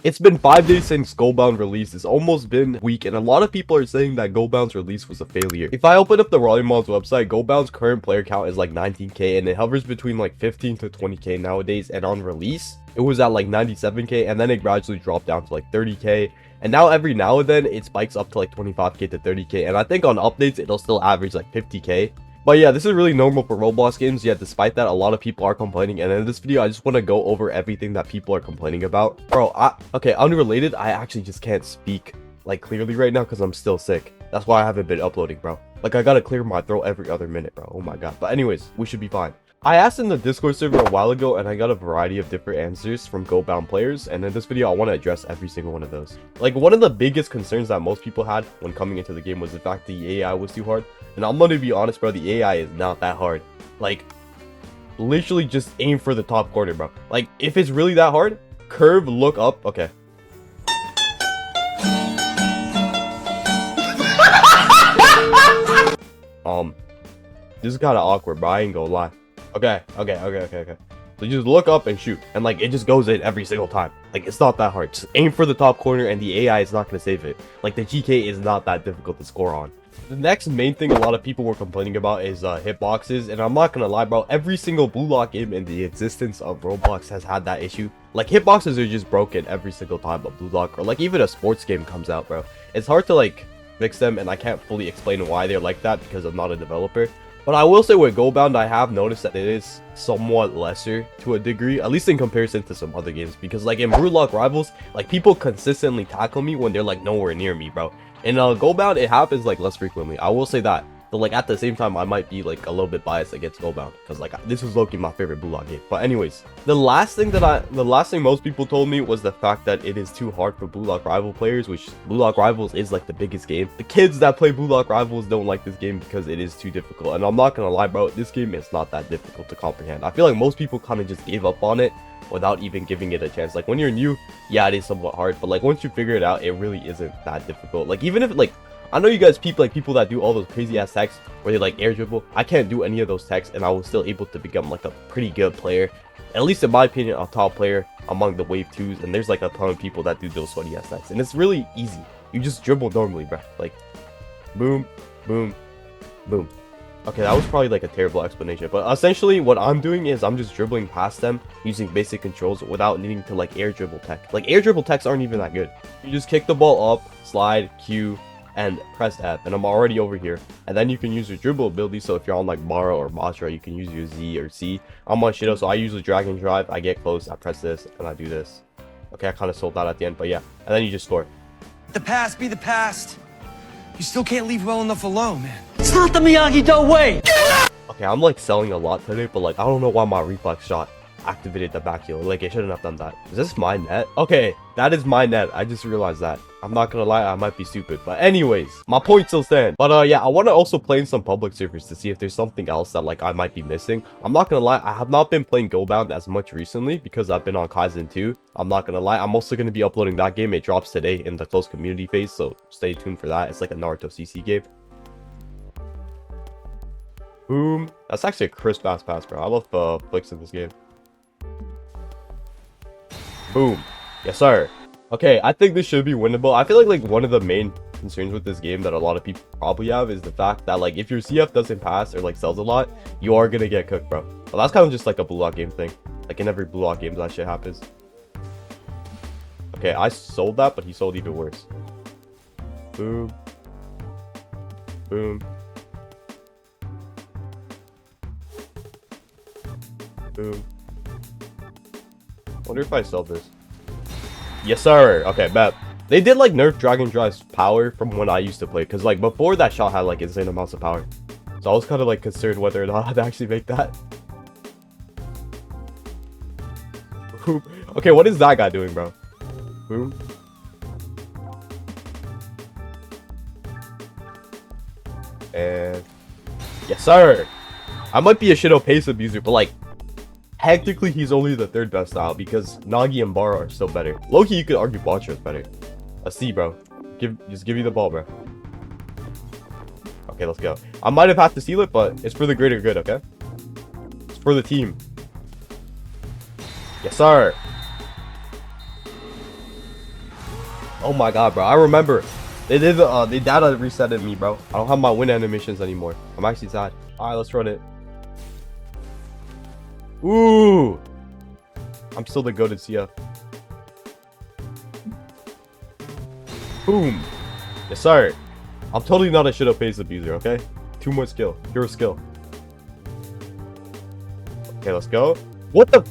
It's been 5 days since Goalbound released. It's almost been a week, and a lot of people are saying that Goalbound's release was a failure. If I open up the Rolling Mods website, Goalbound's current player count is like 19k, and it hovers between like 15 to 20k nowadays, and on release, it was at like 97k, and then it gradually dropped down to like 30k, and now every now and then, it spikes up to like 25k to 30k, and I think on updates, it'll still average like 50k. But yeah, this is really normal for Roblox games, yet despite that, a lot of people are complaining, and in this video, I just want to go over everything that people are complaining about. Bro, okay, unrelated, I actually just can't speak, like, clearly right now because I'm still sick. That's why I haven't been uploading, bro. Like, I gotta clear my throat every other minute, bro. Oh my god. But anyways, we should be fine. I asked in the Discord server a while ago, and I got a variety of different answers from Goalbound players, and in this video, I want to address every single one of those. Like, one of the biggest concerns that most people had when coming into the game was the fact the AI was too hard. And I'm gonna be honest, bro, the AI is not that hard. Like, literally just aim for the top corner, bro. Like, if it's really that hard, curve, look up. Okay. This is kind of awkward, bro. I ain't gonna lie. Okay. So you just look up and shoot, and like it just goes in every single time. Like, it's not that hard. Just aim for the top corner, and the AI is not gonna save it. Like, the GK is not that difficult to score on. The next main thing a lot of people were complaining about is hitboxes, and I'm not gonna lie, bro, every single blue lock game in the existence of Roblox has had that issue. Like, hitboxes are just broken every single time a blue lock, or like even a sports game comes out, bro. It's hard to like fix them, and I can't fully explain why they're like that because I'm not a developer. But I will say with Goalbound, I have noticed that it is somewhat lesser to a degree, at least in comparison to some other games. Because like in Brewlock Rivals, like people consistently tackle me when they're like nowhere near me, bro. In Goalbound, it happens like less frequently. I will say that. But like at the same time, I might be like a little bit biased against Goalbound because like this was low-key my favorite Blue Lock game. But anyways, the last thing most people told me was the fact that it is too hard for Blue Lock Rival players, which Blue Lock Rivals is like the biggest game. The kids that play Blue Lock Rivals don't like this game because it is too difficult. And I'm not gonna lie, bro, this game is not that difficult to comprehend. I feel like most people kind of just gave up on it without even giving it a chance. Like when you're new, yeah, it is somewhat hard, but like once you figure it out, it really isn't that difficult. Like even if like I know you guys people that do all those crazy ass techs where they like air dribble. I can't do any of those techs, and I was still able to become like a pretty good player, at least in my opinion, a top player among the wave 2s. And there's like a ton of people that do those sweaty ass techs, and it's really easy. You just dribble normally, bro. Like boom, boom, boom. Okay, that was probably like a terrible explanation, but essentially what I'm doing is I'm just dribbling past them using basic controls without needing to like air dribble tech. Like air dribble techs aren't even that good. You just kick the ball up, slide, Q, and press F, and I'm already over here. And then you can use your dribble ability, so if you're on like Mara or Matra, you can use your Z or C. I'm on Shido, so I usually drag and drive. I get close, I press this, and I do this. Okay, I kind of sold that at the end, but yeah. And then you just score. The past be the past. You still can't leave well enough alone, man. It's not the Miyagi-Do way! Okay, I'm like selling a lot today, but like I don't know why my reflex shot activated the back heel. Like it shouldn't have done that. Is this my net? Okay, that is my net. I just realized that. I'm not gonna lie, I might be stupid, but anyways, my point still stands. But yeah, I want to also play in some public servers to see if there's something else that like I might be missing. I'm not gonna lie, I have not been playing Goalbound as much recently because I've been on Kaizen 2. I'm not gonna lie, I'm also gonna be uploading that game. It drops today in the closed community phase, so stay tuned for that. It's like a Naruto CC game. Boom. That's actually a crisp ass pass, bro. I love flicks in this game. Boom. Yes, sir. Okay, I think this should be winnable. I feel like one of the main concerns with this game that a lot of people probably have is the fact that like if your CF doesn't pass or like sells a lot, you are gonna get cooked, bro. Well, that's kind of just like a Blue Lock game thing. Like in every Blue Lock game that shit happens. Okay, I sold that, but he sold even worse. Boom. Boom. Boom. Wonder if I sell this. Yes, sir. Okay, bet. They did like nerf Dragon Drive's power from when I used to play, because like before that shot had like insane amounts of power. So I was kind of like concerned whether or not I'd actually make that. Boom. Okay, what is that guy doing, bro? Boom. And yes, sir. I might be a Shido pace abuser, but like technically he's only the third best style because Nagi and Bara are still better. Loki, you could argue Botcher is better. A C, bro. Just give me the ball, bro. Okay, let's go. I might have had to seal it, but it's for the greater good, okay? It's for the team. Yes, sir. Oh my god, bro. I remember. They did they data resetted me, bro. I don't have my win animations anymore. I'm actually sad. Alright, let's run it. Ooh. I'm still the goated CF. Boom. Yes, sir. I'm totally not a shit up pace abuser, okay? Too much skill. Pure skill. Okay, let's go. What the?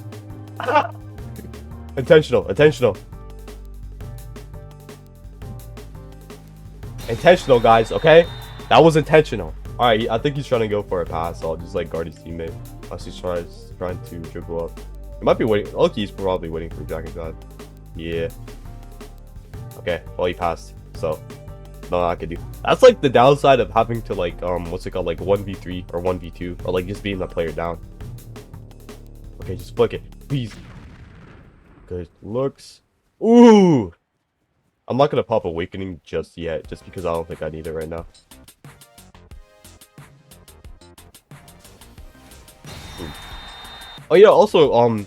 Intentional. Intentional. Intentional, guys, okay? That was intentional. Alright, I think he's trying to go for a pass, so I'll just like guard his teammate. Unless he's trying to dribble up. He might be waiting. Oh, he's probably waiting for Jack and God. Yeah. Okay, well, he passed, so no, I can do. That's like the downside of having to like what's it called, like 1v3 or 1v2, or like just being the player down. Okay, just flick it, please. Good looks. Ooh. I'm not gonna pop Awakening just yet, just because I don't think I need it right now. Ooh. Oh yeah, also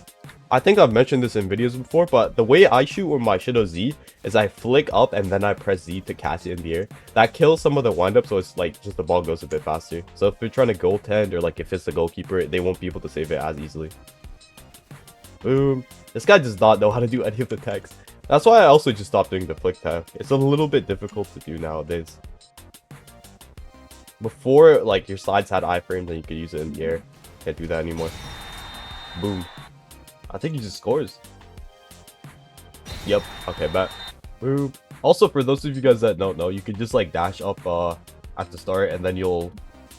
I think I've mentioned this in videos before, but the way I shoot with my Shadow Z is I flick up and then I press Z to catch it in the air. That kills some of the windup, so it's like just the ball goes a bit faster. So if you're trying to goaltend, or like if it's the goalkeeper, they won't be able to save it as easily. Boom. This guy does not know how to do any of the text. That's why I also just stopped doing the flick tab. It's a little bit difficult to do nowadays. Before, like, your sides had iframes and you could use it in the air. Can't do that anymore. Boom. I think he just scores. Yep. Okay, bet. Boom. Also, for those of you guys that don't know, you can just, like, dash up at the start, and then you'll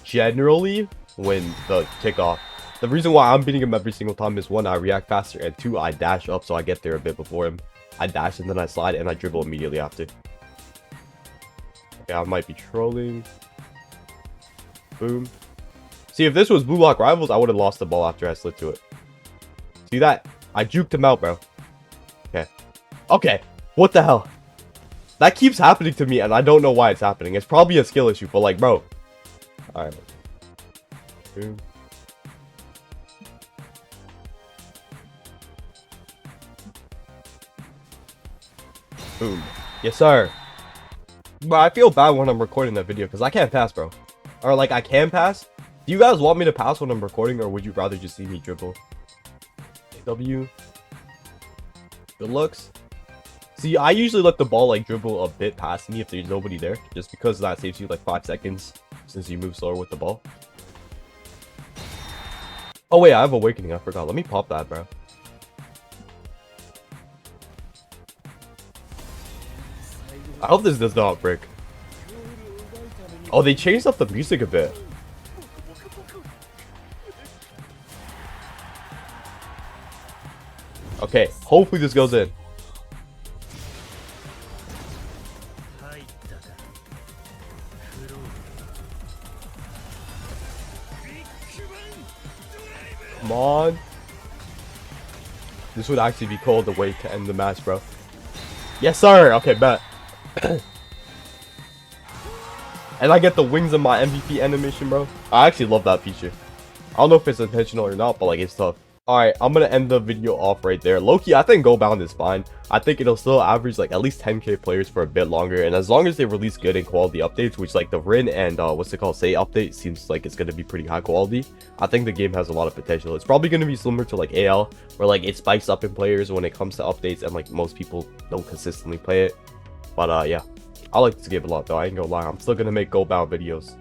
generally win the kickoff. The reason why I'm beating him every single time is, one, I react faster, and two, I dash up so I get there a bit before him. I dash and then I slide and I dribble immediately after. Okay, I might be trolling. Boom. See, if this was Blue Lock Rivals, I would have lost the ball after I slid to it. See that? I juked him out, bro. Okay. Okay. What the hell? That keeps happening to me and I don't know why it's happening. It's probably a skill issue, but like, bro. Alright. Boom. Boom. Yes, sir. Bro, I feel bad when I'm recording that video because I can't pass, bro. Or like, I can pass. Do you guys want me to pass when I'm recording, or would you rather just see me dribble? W. Good looks. See, I usually let the ball like dribble a bit past me if there's nobody there, just because that saves you like 5 seconds since you move slower with the ball. Oh wait, I have Awakening. I forgot. Let me pop that, bro. I hope this does not break. Oh, they changed up the music a bit. Okay, hopefully this goes in. Come on. This would actually be called the way to end the match, bro. Yes, sir. Okay, bet. And I get the wings of my MVP animation, bro. I actually love that feature. I don't know if it's intentional or not, but like, it's tough. Alright, I'm gonna end the video off right there. Low-key, I think Goalbound is fine. I think it'll still average like at least 10k players for a bit longer, and as long as they release good and quality updates, which like the Rin and what's it called, Say update seems like it's gonna be pretty high quality, I think the game has a lot of potential. It's probably gonna be similar to like AL, where like it spikes up in players when it comes to updates, and like most people don't consistently play it. But yeah, I like this game a lot though. I ain't gonna lie, I'm still gonna make Goalbound videos.